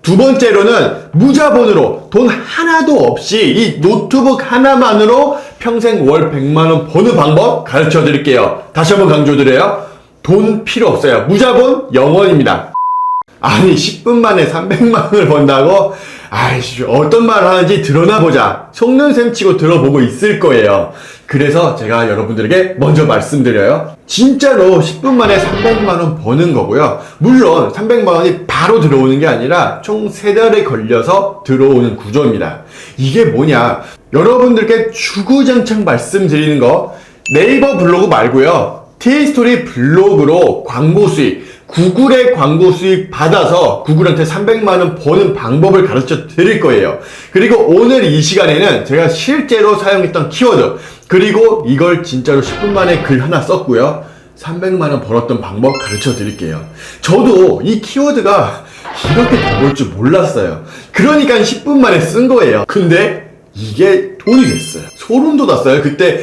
두 번째로는 무자본으로 돈 하나도 없이 이 노트북 하나만으로 평생 월 100만원 버는 방법 가르쳐 드릴게요. 다시 한번 강조드려요. 돈 필요 없어요. 무자본 영원입니다. 아니 10분 만에 300만원을 번다고? 아이씨, 어떤 말을 하는지 드러나 보자. 속는 셈 치고 들어보고 있을 거예요. 그래서 제가 여러분들에게 먼저 말씀드려요. 진짜로 10분 만에 300만원 버는 거고요. 물론 300만원이 바로 들어오는 게 아니라 총 3달에 걸려서 들어오는 구조입니다. 이게 뭐냐? 여러분들께 주구장창 말씀드리는 거, 네이버 블로그 말고요. 티스토리 블로그로 광고 수익, 구글의 광고 수익 받아서 구글한테 300만원 버는 방법을 가르쳐 드릴 거예요. 그리고 오늘 이 시간에는 제가 실제로 사용했던 키워드, 그리고 이걸 진짜로 10분 만에 글 하나 썼고요. 300만원 벌었던 방법 가르쳐 드릴게요. 저도 이 키워드가 이렇게 나올 줄 몰랐어요. 그러니까 10분 만에 쓴 거예요. 근데 이게 돈이 됐어요. 소름 돋았어요. 그때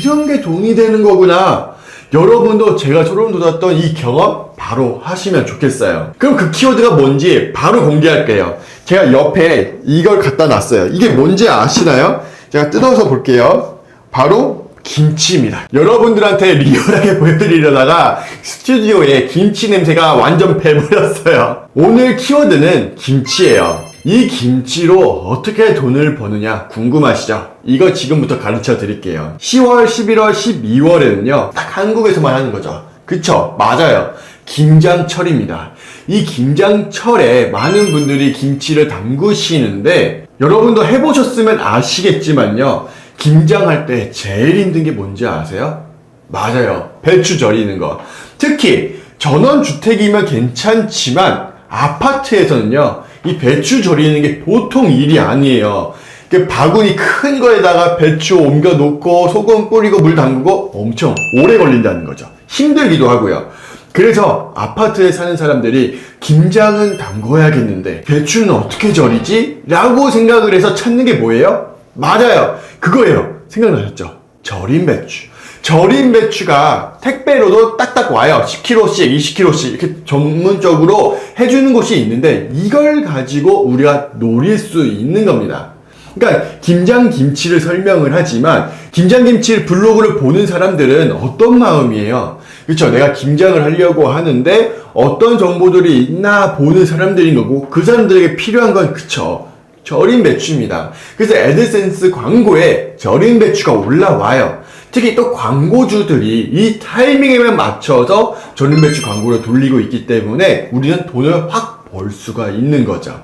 이런 게 돈이 되는 거구나. 여러분도 제가 소름 돋았던 이 경험 바로 하시면 좋겠어요. 그럼 그 키워드가 뭔지 바로 공개할게요. 제가 옆에 이걸 갖다 놨어요. 이게 뭔지 아시나요? 제가 뜯어서 볼게요. 바로 김치입니다. 여러분들한테 리얼하게 보여드리려다가 스튜디오에 김치 냄새가 완전 배버렸어요. 오늘 키워드는 김치예요. 이 김치로 어떻게 돈을 버느냐 궁금하시죠? 이거 지금부터 가르쳐 드릴게요. 10월, 11월, 12월에는요 딱 한국에서만 하는 거죠. 그쵸? 맞아요. 김장철입니다. 이 김장철에 많은 분들이 김치를 담그시는데, 여러분도 해보셨으면 아시겠지만요, 김장할 때 제일 힘든 게 뭔지 아세요? 맞아요. 배추 절이는 거. 특히 전원주택이면 괜찮지만 아파트에서는요 이 배추 절이는 게 보통 일이 아니에요. 바구니 큰 거에다가 배추 옮겨 놓고 소금 뿌리고 물 담그고 엄청 오래 걸린다는 거죠. 힘들기도 하고요. 그래서 아파트에 사는 사람들이 김장은 담궈야겠는데 배추는 어떻게 절이지? 라고 생각을 해서 찾는 게 뭐예요? 맞아요. 그거예요. 생각나셨죠? 절인 배추. 절인 배추가 택배로도 딱딱 와요. 10kg씩, 20kg씩 이렇게 전문적으로 해주는 곳이 있는데 이걸 가지고 우리가 노릴 수 있는 겁니다. 그러니까 김장김치를 설명을 하지만 김장김치 블로그를 보는 사람들은 어떤 마음이에요? 그렇죠? 내가 김장을 하려고 하는데 어떤 정보들이 있나 보는 사람들인 거고, 그 사람들에게 필요한 건 그쵸? 절인 배추입니다. 그래서 애드센스 광고에 절인 배추가 올라와요. 특히 또 광고주들이 이 타이밍에만 맞춰서 절인 배추 광고를 돌리고 있기 때문에 우리는 돈을 확 벌 수가 있는 거죠.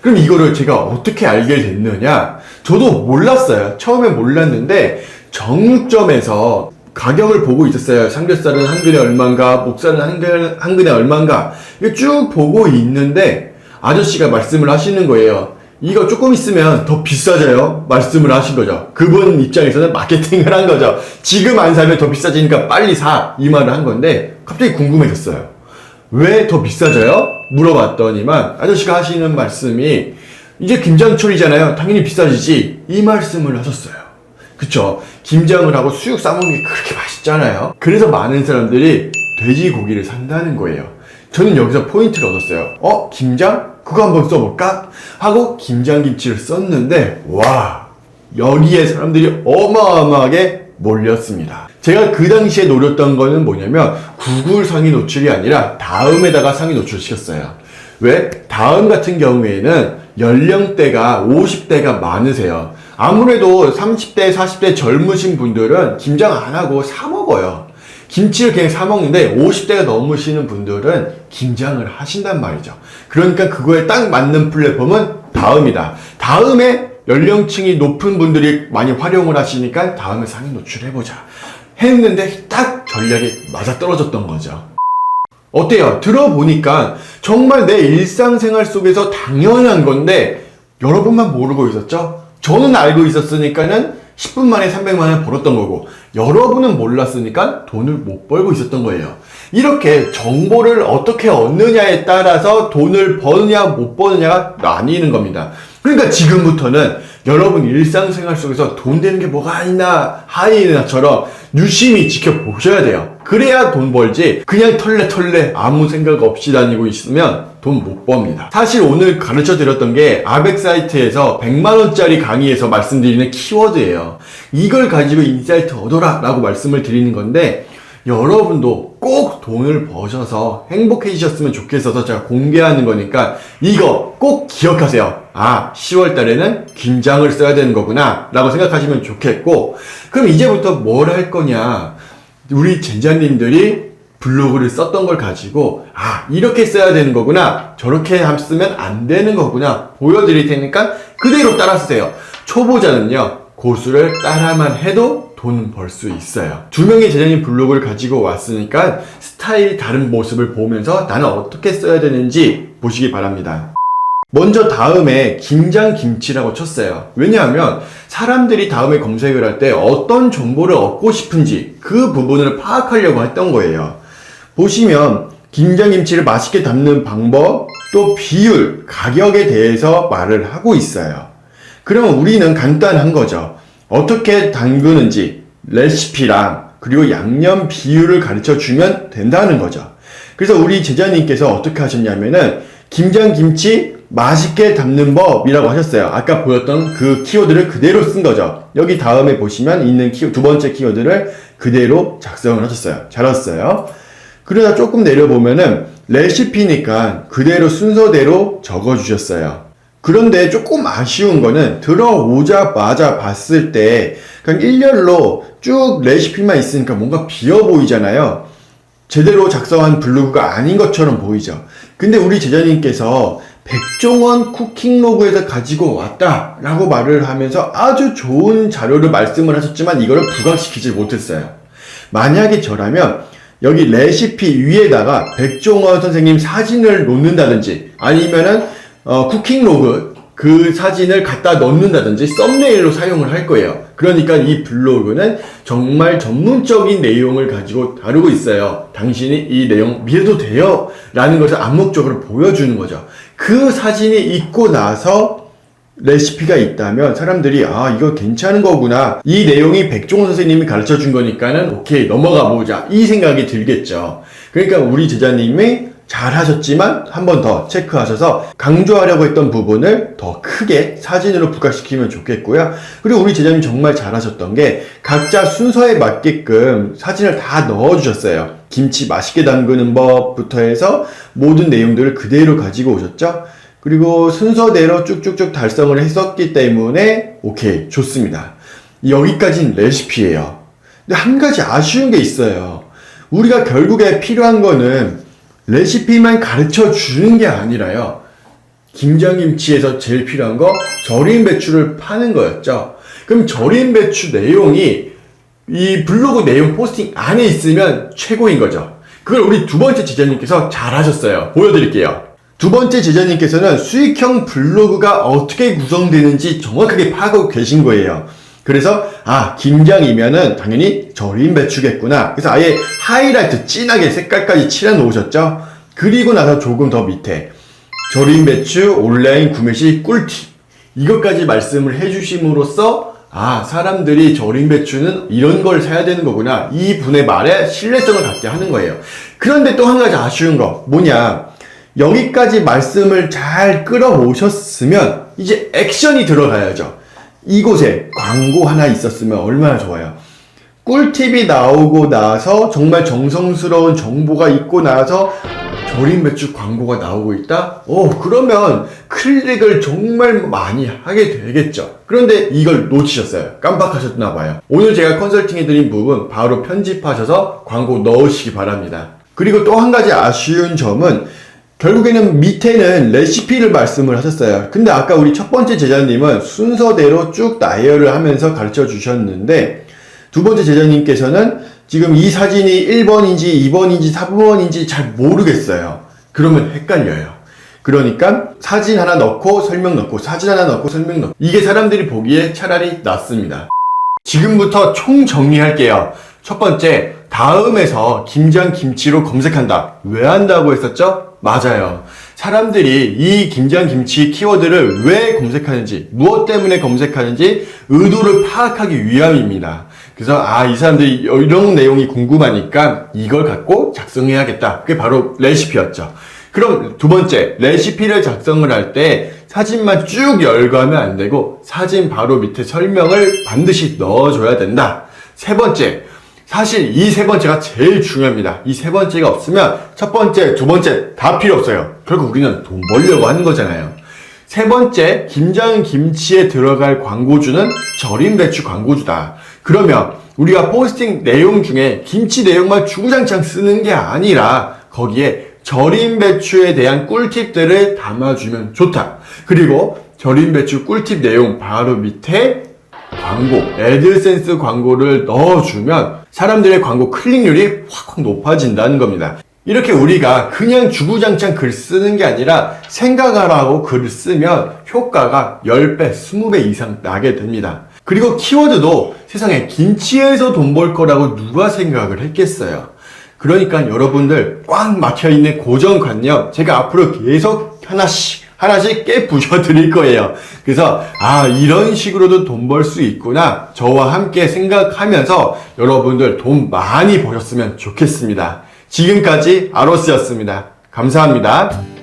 그럼 이거를 제가 어떻게 알게 됐느냐? 저도 몰랐어요. 처음에 몰랐는데 정육점에서 가격을 보고 있었어요. 삼겹살은 한 근에 얼만가, 목살은 한 근에 얼만가, 이거 쭉 보고 있는데 아저씨가 말씀을 하시는 거예요. 이거 조금 있으면 더 비싸져요. 말씀을 하신 거죠. 그분 입장에서는 마케팅을 한 거죠. 지금 안 사면 더 비싸지니까 빨리 사, 이 말을 한 건데 갑자기 궁금해졌어요. 왜 더 비싸져요? 물어봤더니만 아저씨가 하시는 말씀이, 이제 김장철이잖아요. 당연히 비싸지지, 이 말씀을 하셨어요. 그쵸? 김장을 하고 수육 싸먹는 게 그렇게 맛있잖아요. 그래서 많은 사람들이 돼지고기를 산다는 거예요. 저는 여기서 포인트를 얻었어요. 김장? 그거 한번 써볼까? 하고 김장김치를 썼는데, 와, 여기에 사람들이 어마어마하게 몰렸습니다. 제가 그 당시에 노렸던 거는 뭐냐면 구글 상위 노출이 아니라 다음에다가 상위 노출을 시켰어요. 왜? 다음 같은 경우에는 연령대가 50대가 많으세요. 아무래도 30대, 40대 젊으신 분들은 김장 안 하고 사 먹어요. 김치를 그냥 사 먹는데 50대가 넘으시는 분들은 김장을 하신단 말이죠. 그러니까 그거에 딱 맞는 플랫폼은 다음이다. 다음에 연령층이 높은 분들이 많이 활용을 하시니까 다음에 상위 노출해보자 했는데 딱 전략이 맞아떨어졌던 거죠. 어때요? 들어보니까 정말 내 일상생활 속에서 당연한 건데 여러분만 모르고 있었죠? 저는 알고 있었으니까는 10분 만에 300만원 벌었던 거고, 여러분은 몰랐으니까 돈을 못 벌고 있었던 거예요. 이렇게 정보를 어떻게 얻느냐에 따라서 돈을 버느냐 못 버느냐가 나뉘는 겁니다. 그러니까 지금부터는 여러분 일상생활 속에서 돈 되는 게 뭐가 있나 하이에나처럼 유심히 지켜보셔야 돼요. 그래야 돈 벌지 그냥 털레 아무 생각 없이 다니고 있으면 돈 못 법니다. 사실 오늘 가르쳐 드렸던 게 아벡 사이트에서 100만원짜리 강의에서 말씀드리는 키워드예요. 이걸 가지고 인사이트 얻어라 라고 말씀을 드리는 건데, 여러분도 꼭 돈을 버셔서 행복해지셨으면 좋겠어서 제가 공개하는 거니까 이거 꼭 기억하세요. 10월 달에는 김장을 써야 되는 거구나 라고 생각하시면 좋겠고, 그럼 이제부터 뭘 할 거냐, 우리 제자님들이 블로그를 썼던 걸 가지고 이렇게 써야 되는 거구나, 저렇게 쓰면 안 되는 거구나 보여드릴 테니까 그대로 따라 쓰세요. 초보자는요, 고수를 따라만 해도 돈 벌 수 있어요. 2명의 제자님 블로그를 가지고 왔으니까 스타일이 다른 모습을 보면서 나는 어떻게 써야 되는지 보시기 바랍니다. 먼저 다음에 김장김치라고 쳤어요. 왜냐하면 사람들이 다음에 검색을 할 때 어떤 정보를 얻고 싶은지 그 부분을 파악하려고 했던 거예요. 보시면 김장김치를 맛있게 담는 방법, 또 비율, 가격에 대해서 말을 하고 있어요. 그러면 우리는 간단한 거죠. 어떻게 담그는지 레시피랑 그리고 양념 비율을 가르쳐 주면 된다는 거죠. 그래서 우리 제자님께서 어떻게 하셨냐면은 김장김치 맛있게 담는 법이라고 하셨어요. 아까 보였던 그 키워드를 그대로 쓴 거죠. 여기 다음에 보시면 있는 두 번째 키워드를 그대로 작성을 하셨어요. 잘했어요. 그러다 조금 내려보면은 레시피니까 그대로 순서대로 적어주셨어요. 그런데 조금 아쉬운 거는 들어오자마자 봤을 때 그냥 일렬로 쭉 레시피만 있으니까 뭔가 비어 보이잖아요. 제대로 작성한 블로그가 아닌 것처럼 보이죠. 근데 우리 제자님께서 백종원 쿠킹로그에서 가지고 왔다 라고 말을 하면서 아주 좋은 자료를 말씀을 하셨지만 이거를 부각시키지 못했어요. 만약에 저라면 여기 레시피 위에다가 백종원 선생님 사진을 놓는다든지 아니면은 쿠킹로그 그 사진을 갖다 넣는다든지 썸네일로 사용을 할 거예요. 그러니까 이 블로그는 정말 전문적인 내용을 가지고 다루고 있어요. 당신이 이 내용 믿어도 돼요 라는 것을 암묵적으로 보여주는 거죠. 그 사진이 있고 나서 레시피가 있다면 사람들이 이거 괜찮은 거구나, 이 내용이 백종원 선생님이 가르쳐 준 거니까는 오케이 넘어가 보자, 이 생각이 들겠죠. 그러니까 우리 제자님이 잘 하셨지만 한 번 더 체크하셔서 강조하려고 했던 부분을 더 크게 사진으로 부각시키면 좋겠고요. 그리고 우리 제자님 정말 잘 하셨던 게 각자 순서에 맞게끔 사진을 다 넣어주셨어요. 김치 맛있게 담그는 법부터 해서 모든 내용들을 그대로 가지고 오셨죠. 그리고 순서대로 쭉쭉쭉 달성을 했었기 때문에 오케이, 좋습니다. 여기까지는 레시피예요. 근데 한 가지 아쉬운 게 있어요. 우리가 결국에 필요한 거는 레시피만 가르쳐 주는 게 아니라요, 김장김치에서 제일 필요한 거 절인 배추를 파는 거였죠. 그럼 절인 배추 내용이 이 블로그 내용 포스팅 안에 있으면 최고인 거죠. 그걸 우리 두 번째 제자님께서 잘 하셨어요. 보여드릴게요. 두 번째 제자님께서는 수익형 블로그가 어떻게 구성되는지 정확하게 파악하고 계신 거예요. 그래서 김장이면은 당연히 절인 배추겠구나. 그래서 아예 하이라이트 진하게 색깔까지 칠해 놓으셨죠. 그리고 나서 조금 더 밑에 절인 배추 온라인 구매 시 꿀팁, 이것까지 말씀을 해주심으로써 사람들이 절인 배추는 이런 걸 사야 되는 거구나, 이 분의 말에 신뢰성을 갖게 하는 거예요. 그런데 또 한 가지 아쉬운 거 뭐냐, 여기까지 말씀을 잘 끌어오셨으면 이제 액션이 들어가야죠. 이곳에 광고 하나 있었으면 얼마나 좋아요. 꿀팁이 나오고 나서 정말 정성스러운 정보가 있고 나서 절인 배추 광고가 나오고 있다? 그러면 클릭을 정말 많이 하게 되겠죠. 그런데 이걸 놓치셨어요. 깜빡하셨나 봐요. 오늘 제가 컨설팅 해드린 부분 바로 편집하셔서 광고 넣으시기 바랍니다. 그리고 또 한 가지 아쉬운 점은 결국에는 밑에는 레시피를 말씀을 하셨어요. 근데 아까 우리 첫 번째 제자님은 순서대로 쭉 나열을 하면서 가르쳐 주셨는데, 두 번째 제자님께서는 지금 이 사진이 1번인지 2번인지 3번인지 잘 모르겠어요. 그러면 헷갈려요. 그러니까 사진 하나 넣고 설명 넣고 사진 하나 넣고 설명 넣고, 이게 사람들이 보기에 차라리 낫습니다. 지금부터 총 정리할게요. 첫 번째, 다음에서 김장김치로 검색한다. 왜 한다고 했었죠? 맞아요. 사람들이 이 김장김치 키워드를 왜 검색하는지, 무엇 때문에 검색하는지 의도를 파악하기 위함입니다. 그래서 이 사람들이 이런 내용이 궁금하니까 이걸 갖고 작성해야겠다. 그게 바로 레시피였죠. 그럼 두 번째, 레시피를 작성을 할 때 사진만 쭉 열거하면 안 되고 사진 바로 밑에 설명을 반드시 넣어줘야 된다. 세 번째, 사실 이 세 번째가 제일 중요합니다. 이 세 번째가 없으면 첫 번째, 두 번째 다 필요 없어요. 결국 우리는 돈 벌려고 하는 거잖아요. 세 번째, 김장은 김치에 들어갈 광고주는 절임 배추 광고주다. 그러면 우리가 포스팅 내용 중에 김치 내용만 주구장창 쓰는 게 아니라 거기에 절임 배추에 대한 꿀팁들을 담아주면 좋다. 그리고 절임 배추 꿀팁 내용 바로 밑에 광고, 애드센스 광고를 넣어주면 사람들의 광고 클릭률이 확 높아진다는 겁니다. 이렇게 우리가 그냥 주구장창 글 쓰는 게 아니라 생각하라고 글을 쓰면 효과가 10배, 20배 이상 나게 됩니다. 그리고 키워드도 세상에 김치에서 돈 벌 거라고 누가 생각을 했겠어요. 그러니까 여러분들 꽉 막혀있는 고정관념 제가 앞으로 계속 하나씩 깨부셔 드릴 거예요. 그래서 이런 식으로도 돈 벌 수 있구나, 저와 함께 생각하면서 여러분들 돈 많이 버셨으면 좋겠습니다. 지금까지 아로스였습니다. 감사합니다.